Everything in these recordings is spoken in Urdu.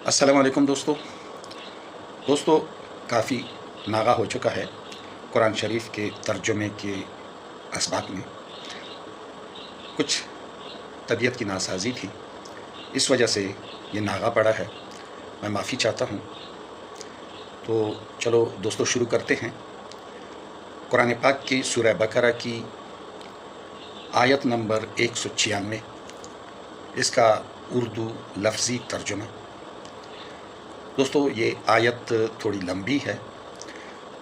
السلام علیکم دوستو کافی ناغہ ہو چکا ہے قرآن شریف کے ترجمے کے اسباق میں کچھ طبیعت کی ناسازی تھی، اس وجہ سے یہ ناغہ پڑا ہے، میں معافی چاہتا ہوں۔ تو چلو دوستو شروع کرتے ہیں۔ قرآن پاک کی سورہ بقرہ کی آیت نمبر 196، اس کا اردو لفظی ترجمہ۔ دوستو یہ آیت تھوڑی لمبی ہے،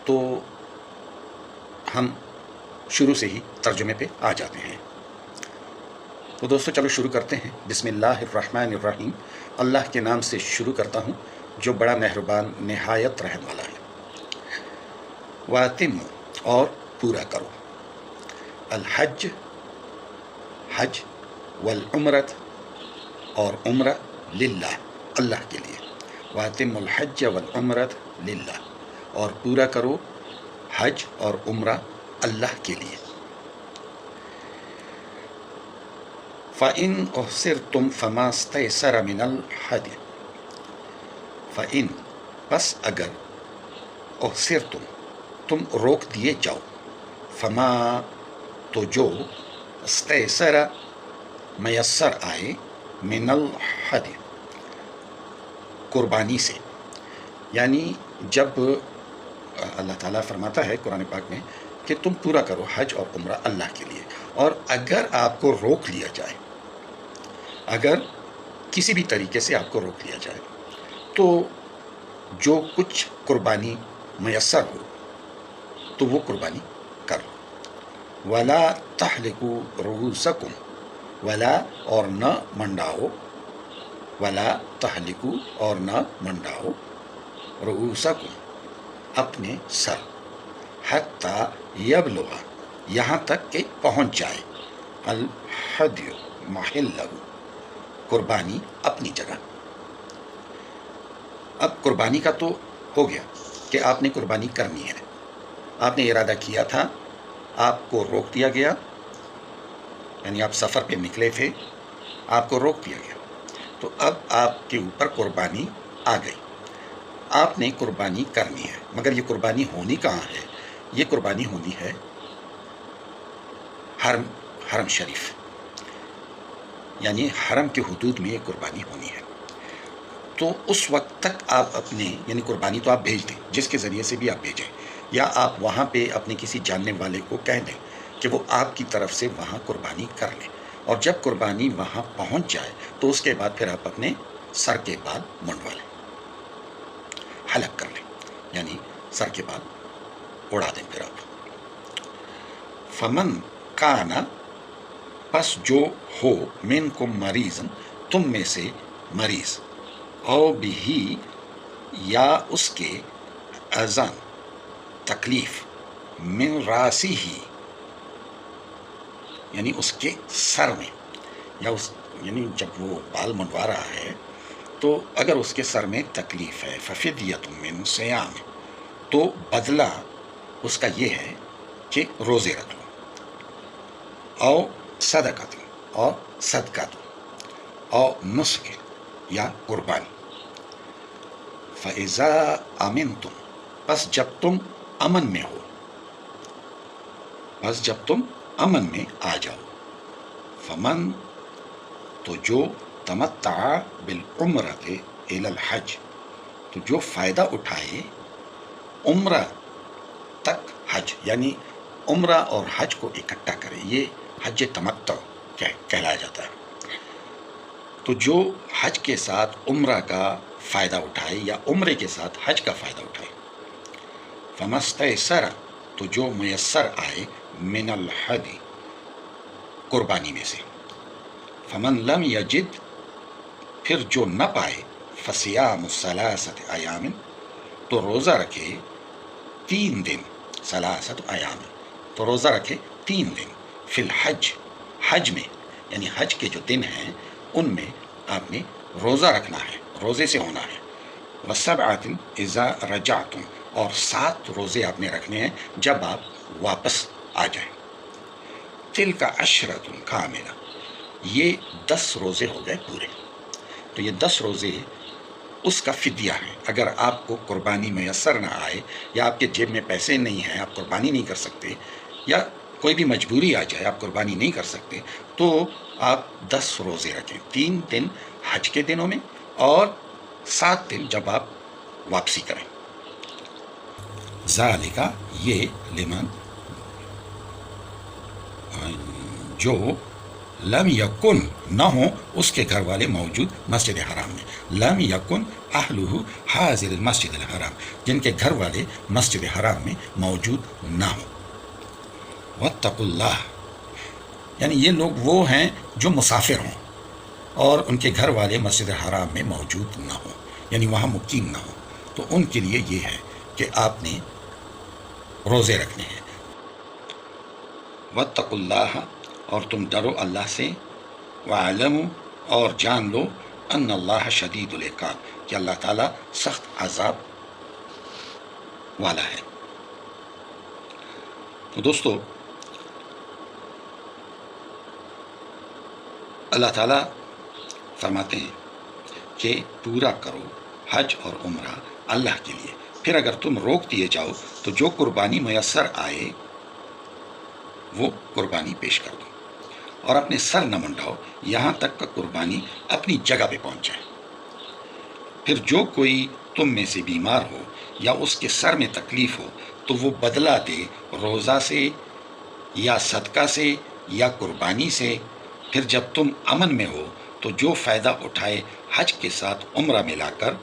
تو ہم شروع سے ہی ترجمے پہ آ جاتے ہیں۔ تو دوستو چلو شروع کرتے ہیں۔ بسم اللہ الرحمن الرحیم، اللہ کے نام سے شروع کرتا ہوں جو بڑا مہربان نہایت رحم والا ہے۔ وَأَتِمُّوا، اور پورا کرو، الحج، حج، والعمرۃ، اور عمرہ، للہ، اللہ کے لیے۔ وَأَتِمُّوا الْحَجَّ وَالْعُمْرَةَ لِلَّهِ، اور پورا کرو حج اور عمرہ اللہ کے لیے۔ فَإِنْ أُحْصِرْتُمْ فَمَا اسْتَيْسَرَ مِنَ الْهَدْيِ، فَإِنْ، پس اگر، احصرتم، تم روک دیے جاؤ، فما، تو جو، استیسر، میسر آئے، من الحدی، قربانی سے۔ یعنی جب اللہ تعالیٰ فرماتا ہے قرآن پاک میں کہ تم پورا کرو حج اور عمرہ اللہ کے لیے، اور اگر آپ کو روک لیا جائے، اگر کسی بھی طریقے سے آپ کو روک لیا جائے، تو جو کچھ قربانی میسر ہو تو وہ قربانی کرو۔ ولا تحلقوا رؤوسکم، ولا، اور نہ منڈاؤ، ولا تحلقوا، اور نہ منڈاؤ، رؤوسکم، اپنے سر، حتی یبلغ، یہاں تک کہ پہنچ جائے، الحدی محلہ، قربانی اپنی جگہ۔ اب قربانی کا تو ہو گیا کہ آپ نے قربانی کرنی ہے، آپ نے ارادہ کیا تھا، آپ کو روک دیا گیا، یعنی آپ سفر پہ نکلے تھے، آپ کو روک دیا گیا، تو اب آپ کے اوپر قربانی آ گئی، آپ نے قربانی کرنی ہے۔ مگر یہ قربانی ہونی کہاں ہے؟ یہ قربانی ہونی ہے حرم شریف، یعنی حرم کے حدود میں یہ قربانی ہونی ہے۔ تو اس وقت تک آپ اپنے، یعنی قربانی تو آپ بھیج دیں، جس کے ذریعے سے بھی آپ بھیجیں، یا آپ وہاں پہ اپنے کسی جاننے والے کو کہہ دیں کہ وہ آپ کی طرف سے وہاں قربانی کر لیں، اور جب قربانی وہاں پہنچ جائے تو اس کے بعد پھر آپ اپنے سر کے بال منڈوا لیں، حلق کر لیں، یعنی سر کے بال اڑا دیں پھر آپ۔ فمن کانا، پس جو ہو، منکم مریض، تم میں سے مریض، او بھی، یا اس کے، اذان، تکلیف، من راسی ہی، یعنی اس کے سر میں، یا اس، یعنی جب وہ بال منڈوا رہا ہے تو اگر اس کے سر میں تکلیف ہے، ففدیۃ من صیام، تو بدلہ اس کا یہ ہے کہ روزے رکھ لو، او صدقۃ، اور صدقہ دو، او نسک، یا قربانی۔ فَإِذَا أَمِنْتُمْ، پس جب تم امن میں ہو، بس جب تم امن میں آ جاؤ، فمن، تو جو، تمتع بالعمرۃ الی الحج، تو جو فائدہ اٹھائے عمرہ تک حج، یعنی عمرہ اور حج کو اکٹھا کرے، یہ حج تمتع کہلایا جاتا ہے۔ تو جو حج کے ساتھ عمرہ کا فائدہ اٹھائے، یا عمرے کے ساتھ حج کا فائدہ اٹھائے، فَمَسْتَيْسَرَ، تو جو میسر آئے، من الحدی، قربانی میں سے۔ فمن لم یجد، پھر جو نہ پائے، فصیام ثلاثۃ ایام، تو روزہ رکھے 3 دن، ثلاثۃ ایام، تو روزہ رکھے 3 دن، فی الحج، حج میں، یعنی حج کے جو دن ہیں ان میں آپ نے روزہ رکھنا ہے، روزے سے ہونا ہے۔ وَسَبْعَةٍ إِذَا رَجَعْتُمْ، اور 7 روزے آپ نے رکھنے ہیں جب آپ واپس آ جائیں۔ تِلْکَ عَشْرَةٌ کَامِلَةٌ، یہ 10 روزے ہو گئے پورے۔ تو یہ 10 روزے اس کا فدیہ ہے۔ اگر آپ کو قربانی میسر نہ آئے یا آپ کے جیب میں پیسے نہیں ہیں، آپ قربانی نہیں کر سکتے، یا کوئی بھی مجبوری آ جائے آپ قربانی نہیں کر سکتے، تو آپ 10 روزے رکھیں، 3 دن حج کے دنوں میں اور 7 دن جب آپ واپسی کریں۔ ذالک، یہ لمن، جو لم یکن، نہ ہوں اس کے گھر والے موجود مسجد حرام میں، لم یکن اہلہ حاضر المسجد الحرام، جن کے گھر والے مسجد حرام میں موجود نہ ہوں۔ واتقوا اللہ، یعنی یہ لوگ وہ ہیں جو مسافر ہوں اور ان کے گھر والے مسجد حرام میں موجود نہ ہوں، یعنی وہاں مقیم نہ ہوں، تو ان کے لیے یہ ہے کہ آپ نے روزے رکھنے ہیں۔ واتقوا اللہ، اور تم ڈرو اللہ سے، وَاعْلَمُوا، اور جان لو، ان اللہ شدید العقاب، کہ اللہ تعالیٰ سخت عذاب والا ہے۔ تو دوستو، اللہ تعالیٰ فرماتے ہیں کہ پورا کرو حج اور عمرہ اللہ کے لیے، پھر اگر تم روک دیے جاؤ تو جو قربانی میسر آئے وہ قربانی پیش کر دو، اور اپنے سر نہ منڈاؤ یہاں تک کہ قربانی اپنی جگہ پہ پہنچ جائے۔ پھر جو کوئی تم میں سے بیمار ہو یا اس کے سر میں تکلیف ہو تو وہ بدلہ دے روزہ سے یا صدقہ سے یا قربانی سے۔ پھر جب تم امن میں ہو تو جو فائدہ اٹھائے حج کے ساتھ عمرہ ملا کر،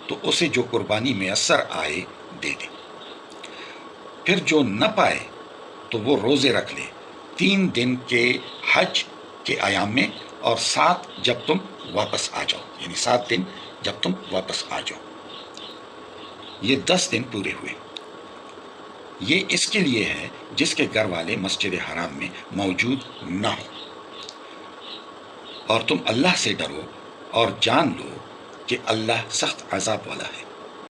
تو اسے جو قربانی میسر آئے دے دے۔ پھر جو نہ پائے تو وہ روزے رکھ لے 3 دن کے حج کے ایام میں، اور 7 جب تم واپس آ جاؤ، یعنی 7 دن جب تم واپس آ جاؤ۔ یہ 10 دن پورے ہوئے۔ یہ اس کے لیے ہے جس کے گھر والے مسجد حرام میں موجود نہ ہوں۔ اور تم اللہ سے ڈرو اور جان لو کہ اللہ سخت عذاب والا ہے۔